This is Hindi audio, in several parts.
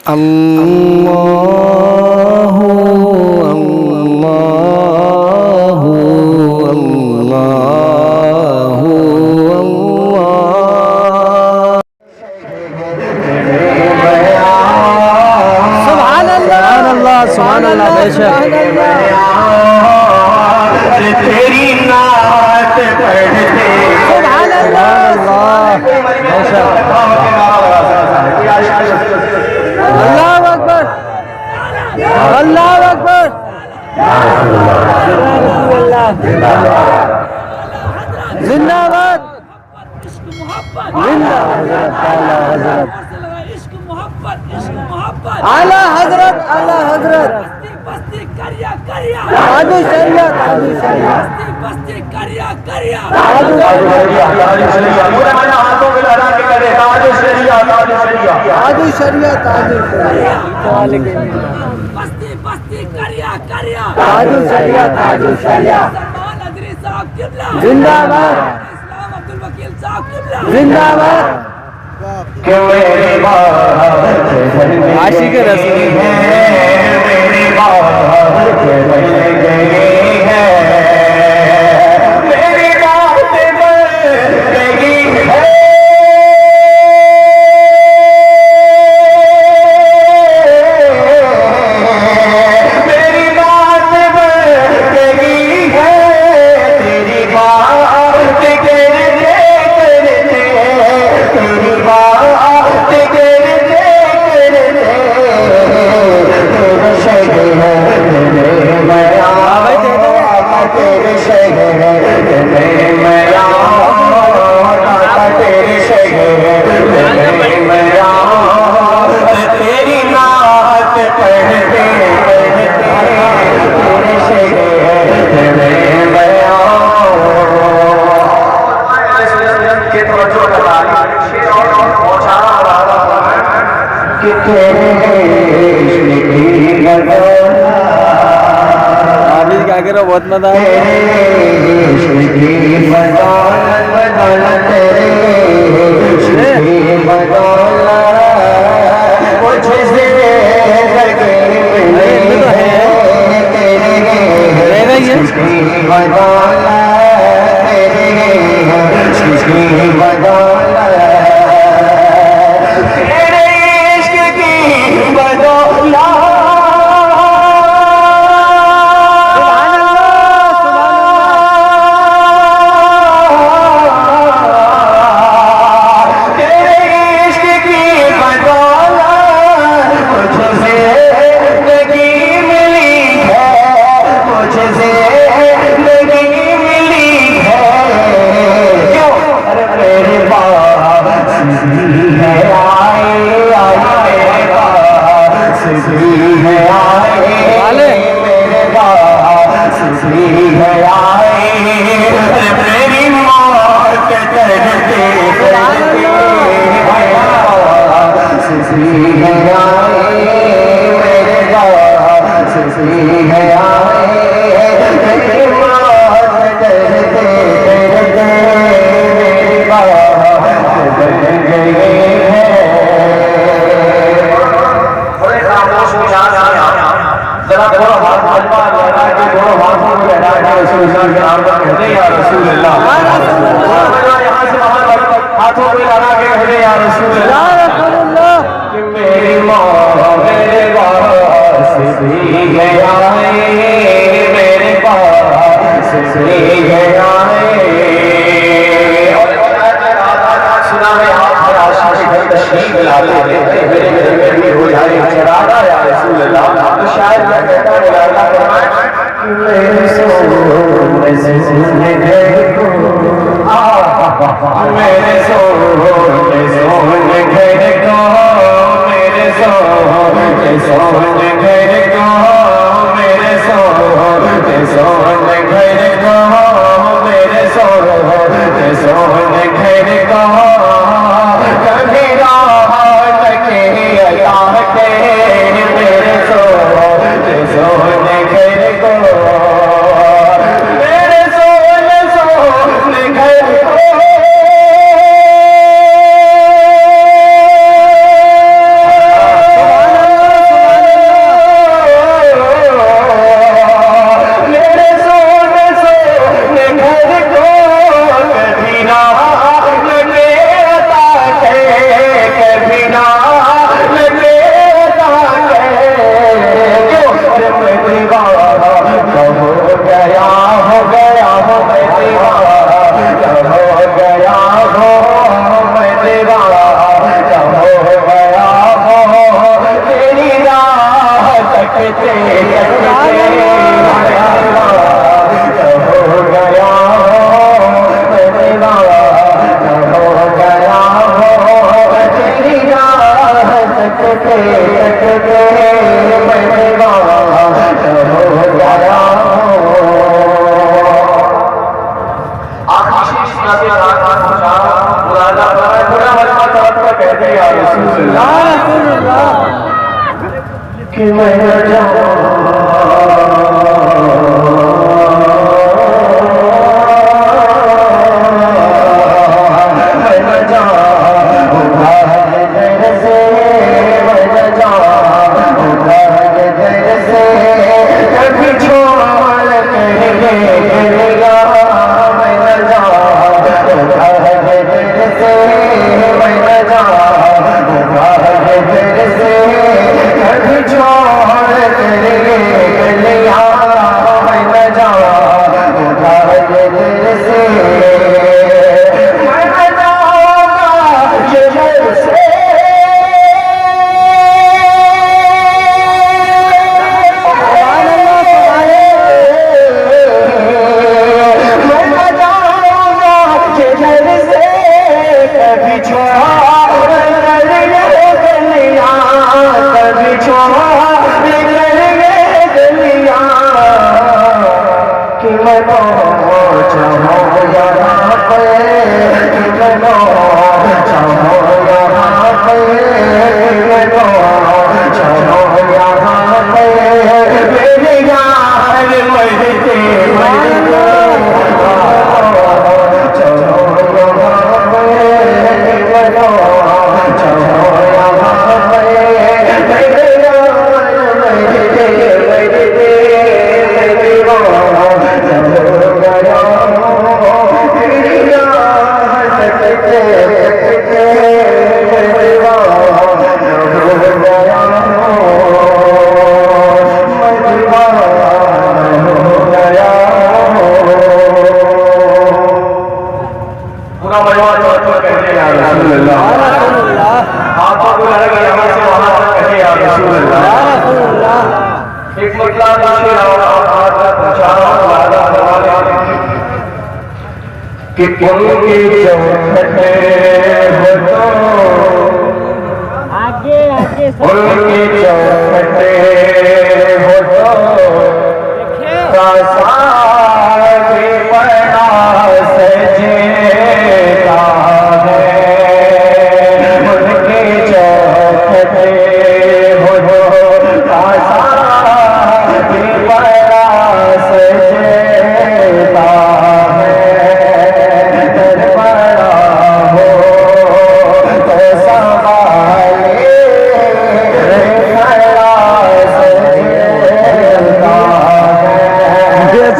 अल्लाहु अल्लाहु अल्लाहु अल्लाह। सुभान अल्लाह सुभान अल्लाह बेशक। तेरी नात पढ़ते सुभान अल्लाह बेशक। अल्लाहु अकबर अल्लाहु अकबर। जिंदाबाद आला हजरत आला हजरत। आदि शरीयत आदि शरीयत हाथों में लगा के करे आदि शरीयत आदि शरीयत आदि शरीयत आदि आदि शरीयत आदि शरीयत। जिंदाबाद जिंदाबाद। आशिक रसूल मेरी बात बन गई है, मेरी बात बन गई है। मेरी बात बन गई है, तेरी बात करते तेरी बात करते तेरे शहर में मैं तेरे शहर में मैं तेरी नात पढ़ते तेरे शहर में मैं के तवज्जो लगा कि तेरे क्या करो बहुत मजा आया। हाथों में लगा के हरे या रसूल अल्लाह कि मेरी माँ मेरे पास भी गया है, मेरे पास भी गया है। सुना है आप तशरीफ लाते मेरे घर में हो जाए चढ़ाना या रसूल अल्लाह, तो शायद मैं कहता हूँ अल्लाह फरमाए मेरे सोने से सुनने गए मेरे सोने सोने घर को, मेरे सोने सोने घर को, मेरे सोने सोने घर को, मेरे सोने सोने घर को कभी रात के अताते मेरे सोने सोने घर को, मेरे सोने सोने घर को। तकते तकते मैं दीवाना हो गया आखिरी शेष नबी रात पहुंचा मुरादा पर थोड़ा मजमा तवक्को कहते या रसूल अल्लाह कि मैं न जाऊं कि उनके चौखटे हो तो आगे आगे उनके चौखटे हो तो कासार भी बना सजेता है उनके चौखटे हो तो कासार भी बना सजेता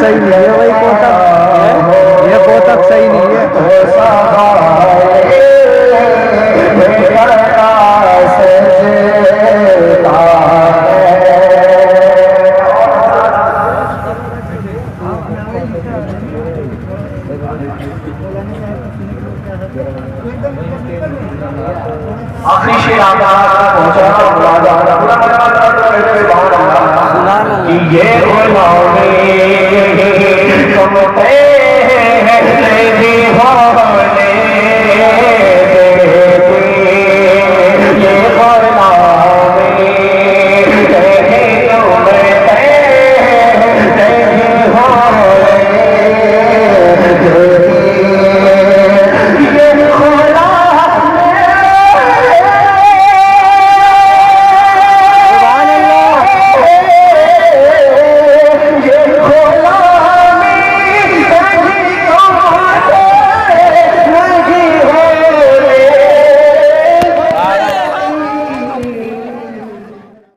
सही नहीं है भाई कोटक ये कोटक सही नहीं है आखिरी शेर पहुंचा कि ये गुलामी कम पे